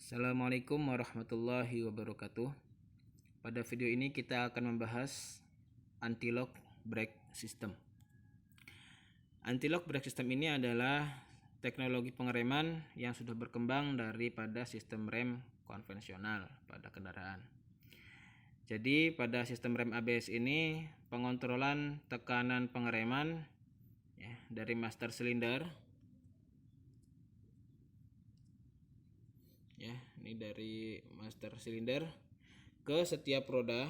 Assalamualaikum warahmatullahi wabarakatuh. Pada video ini kita akan membahas anti-lock brake system. Anti-lock brake system ini adalah teknologi pengereman yang sudah berkembang daripada sistem rem konvensional pada kendaraan. Jadi pada sistem rem ABS ini pengontrolan tekanan pengereman dari master silinder. Ini dari master silinder ke setiap roda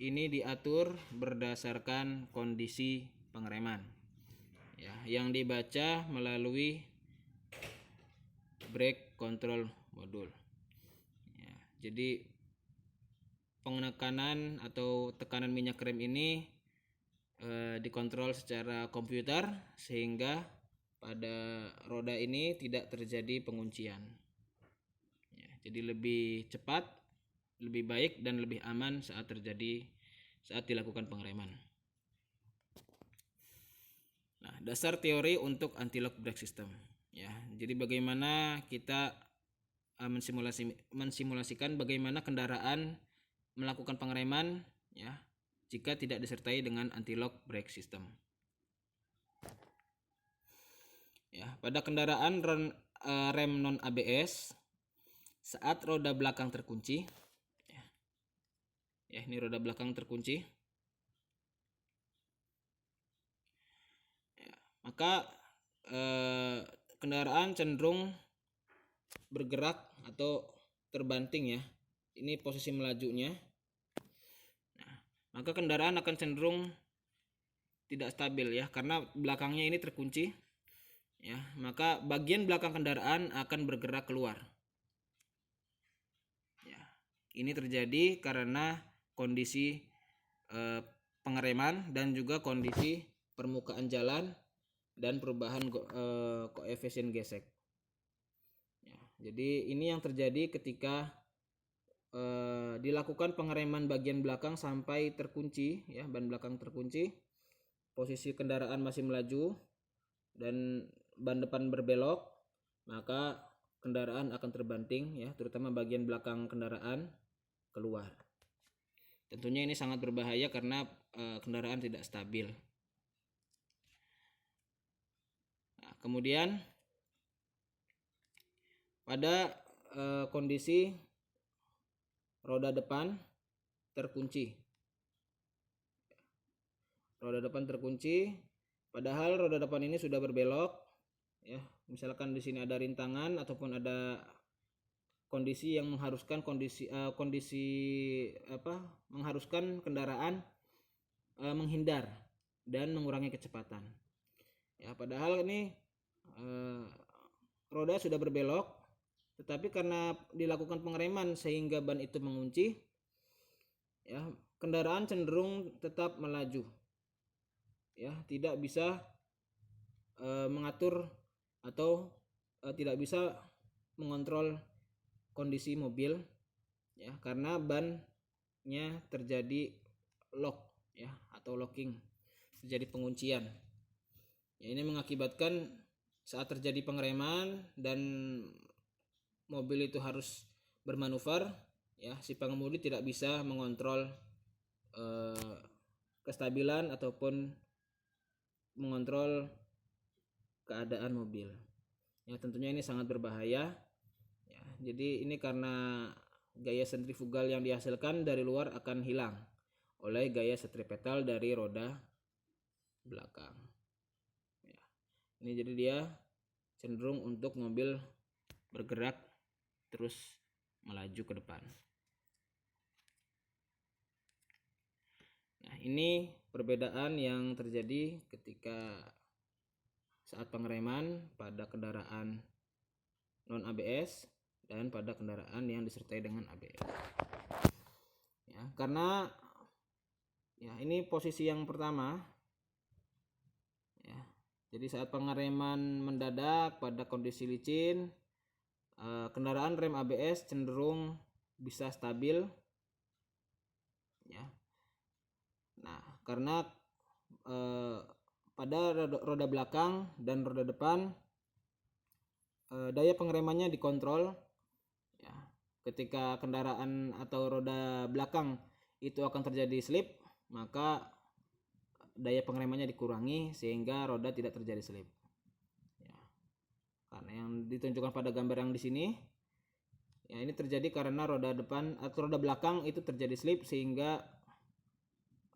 ini diatur berdasarkan kondisi pengereman yang dibaca melalui brake control module. Jadi penekanan atau tekanan minyak rem ini dikontrol secara komputer sehingga pada roda ini tidak terjadi penguncian. Jadi lebih cepat, lebih baik dan lebih aman saat dilakukan pengereman. Nah, dasar teori untuk anti-lock brake system. Jadi bagaimana kita mensimulasikan bagaimana kendaraan melakukan pengereman jika tidak disertai dengan anti-lock brake system. Pada kendaraan rem non ABS saat roda belakang terkunci, ini roda belakang terkunci, maka kendaraan cenderung bergerak atau terbanting ini posisi melajunya. Maka kendaraan akan cenderung tidak stabil karena belakangnya ini terkunci. Maka bagian belakang kendaraan akan bergerak keluar. Ini terjadi karena kondisi pengereman dan juga kondisi permukaan jalan dan perubahan koefisien gesek. Jadi ini yang terjadi ketika dilakukan pengereman bagian belakang sampai terkunci, ban belakang terkunci, posisi kendaraan masih melaju dan ban depan berbelok, maka kendaraan akan terbanting terutama bagian belakang kendaraan keluar. Tentunya ini sangat berbahaya karena kendaraan tidak stabil. Nah, kemudian pada kondisi roda depan terkunci. Roda depan terkunci padahal roda depan ini sudah berbelok. Misalkan di sini ada rintangan ataupun ada kondisi yang mengharuskan mengharuskan kendaraan menghindar dan mengurangi kecepatan. Padahal ini roda sudah berbelok, tetapi karena dilakukan pengereman sehingga ban itu mengunci, kendaraan cenderung tetap melaju. Tidak bisa mengatur atau tidak bisa mengontrol kondisi mobil karena bannya terjadi lock atau locking, terjadi penguncian. Ini mengakibatkan saat terjadi pengereman dan mobil itu harus bermanuver, si pengemudi tidak bisa mengontrol kestabilan ataupun mengontrol keadaan mobil. Tentunya ini sangat berbahaya. Jadi ini karena gaya sentrifugal yang dihasilkan dari luar akan hilang oleh gaya sentripetal dari roda belakang. Ini jadi dia cenderung untuk mobil bergerak terus melaju ke depan. Nah, ini perbedaan yang terjadi ketika saat pengereman pada kendaraan non ABS dan pada kendaraan yang disertai dengan ABS. Karena ini posisi yang pertama. Jadi saat pengereman mendadak pada kondisi licin, kendaraan rem ABS cenderung bisa stabil. Nah, karena pada roda belakang dan roda depan daya pengeremannya dikontrol. Ya, ketika kendaraan atau roda belakang itu akan terjadi slip, maka daya pengeremannya dikurangi sehingga roda tidak terjadi slip. Ya, karena yang ditunjukkan pada gambar yang di sini, ya ini terjadi karena roda depan atau roda belakang itu terjadi slip sehingga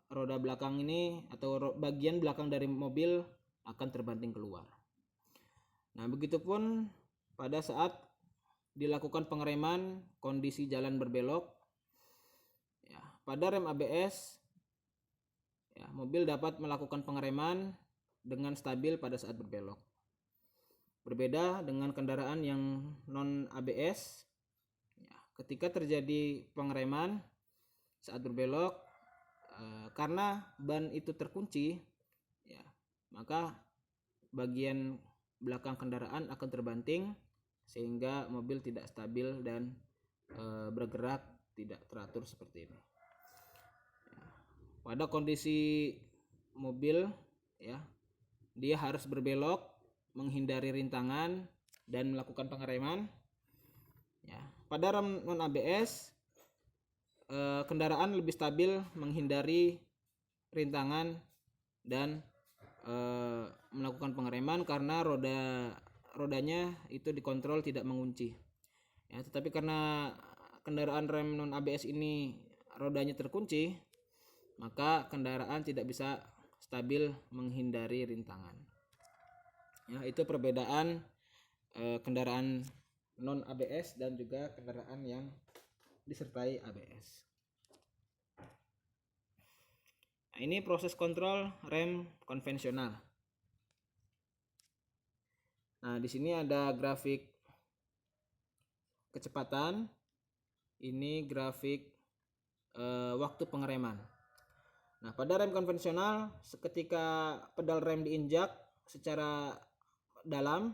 roda belakang ini atau bagian belakang dari mobil akan terbanting keluar. Nah, begitupun pada saat dilakukan pengereman kondisi jalan berbelok, ya, pada rem ABS, ya, mobil dapat melakukan pengereman dengan stabil pada saat berbelok. Berbeda dengan kendaraan yang non ABS, ya, ketika terjadi pengereman saat berbelok, karena ban itu terkunci, ya, maka bagian belakang kendaraan akan terbanting sehingga mobil tidak stabil dan bergerak tidak teratur seperti ini. Ya, pada kondisi mobil, ya, dia harus berbelok, menghindari rintangan dan melakukan pengereman. Ya, pada rem non ABS, kendaraan lebih stabil, menghindari rintangan dan melakukan pengereman karena rodanya itu dikontrol tidak mengunci. Ya, tetapi karena kendaraan rem non ABS ini rodanya terkunci, maka kendaraan tidak bisa stabil menghindari rintangan. Ya, itu perbedaan kendaraan non ABS dan juga kendaraan yang disertai ABS. Nah, ini proses kontrol rem konvensional. Nah, di sini ada grafik kecepatan. Ini grafik waktu pengereman. Nah, pada rem konvensional, ketika pedal rem diinjak secara dalam,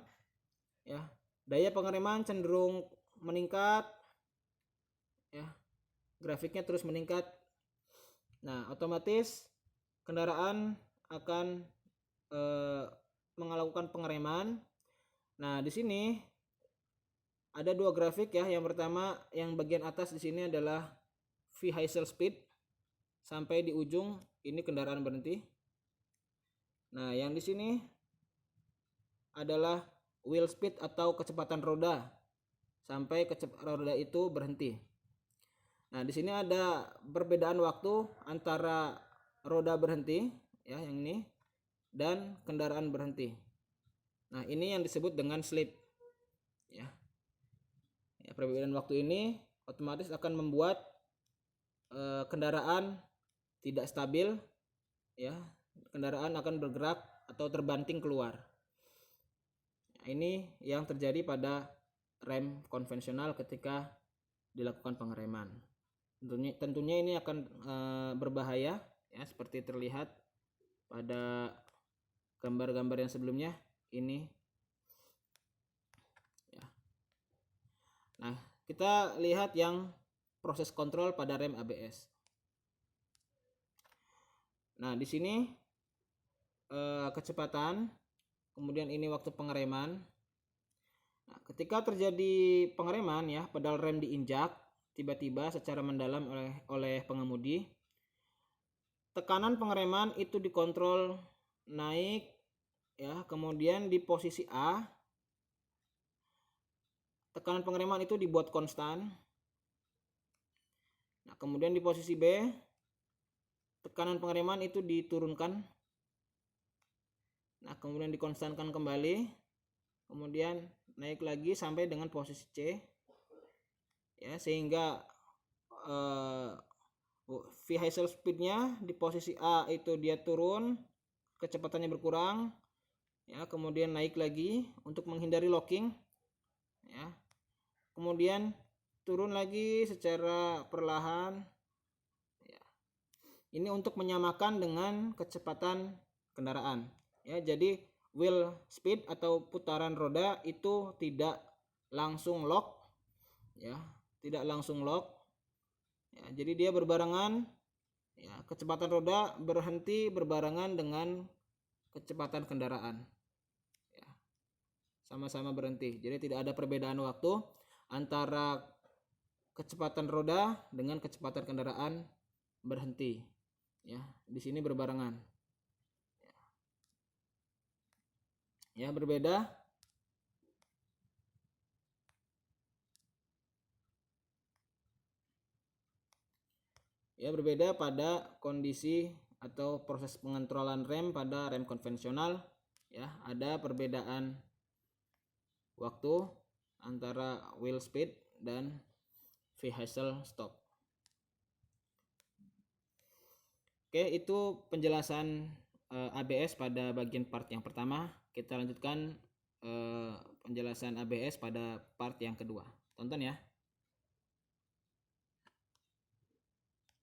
ya, daya pengereman cenderung meningkat. Ya, grafiknya terus meningkat. Nah, otomatis kendaraan akan melakukan pengereman. Nah, di sini ada dua grafik ya. Yang pertama, yang bagian atas di sini adalah vehicle speed sampai di ujung ini kendaraan berhenti. Nah, yang di sini adalah wheel speed atau kecepatan roda sampai roda itu berhenti. Nah, di sini ada perbedaan waktu antara roda berhenti, ya, yang ini, dan kendaraan berhenti. Nah, ini yang disebut dengan slip. Ya, perbedaan waktu ini otomatis akan membuat kendaraan tidak stabil, ya, kendaraan akan bergerak atau terbanting keluar. Nah, ini yang terjadi pada rem konvensional ketika dilakukan pengereman. Tentunya ini akan berbahaya, ya, seperti terlihat pada gambar-gambar yang sebelumnya ini. Ya. Nah, kita lihat yang proses kontrol pada rem ABS. Nah, di sini kecepatan, kemudian ini waktu pengereman. Nah, ketika terjadi pengereman, ya, pedal rem diinjak tiba-tiba secara mendalam oleh pengemudi, tekanan pengereman itu dikontrol naik, ya, kemudian di posisi A tekanan pengereman itu dibuat konstan. Nah, kemudian di posisi B tekanan pengereman itu diturunkan. Nah, kemudian dikonstankan kembali, kemudian naik lagi sampai dengan posisi C, ya, sehingga vehicle speednya di posisi A itu dia turun, kecepatannya berkurang, ya, kemudian naik lagi untuk menghindari locking, ya, kemudian turun lagi secara perlahan, ya. Ini untuk menyamakan dengan kecepatan kendaraan, ya. Jadi wheel speed atau putaran roda itu tidak langsung lock, ya, tidak langsung lock, ya, jadi dia berbarengan, ya, kecepatan roda berhenti berbarengan dengan kecepatan kendaraan, ya, sama-sama berhenti. Jadi tidak ada perbedaan waktu antara kecepatan roda dengan kecepatan kendaraan berhenti. Ya, di sini berbarengan. Ya, berbeda. Ya, berbeda pada kondisi atau proses pengontrolan rem pada rem konvensional. Ya, ada perbedaan waktu antara wheel speed dan vehicle stop. Oke, itu penjelasan ABS pada bagian part yang pertama. Kita lanjutkan penjelasan ABS pada part yang kedua. Tonton ya.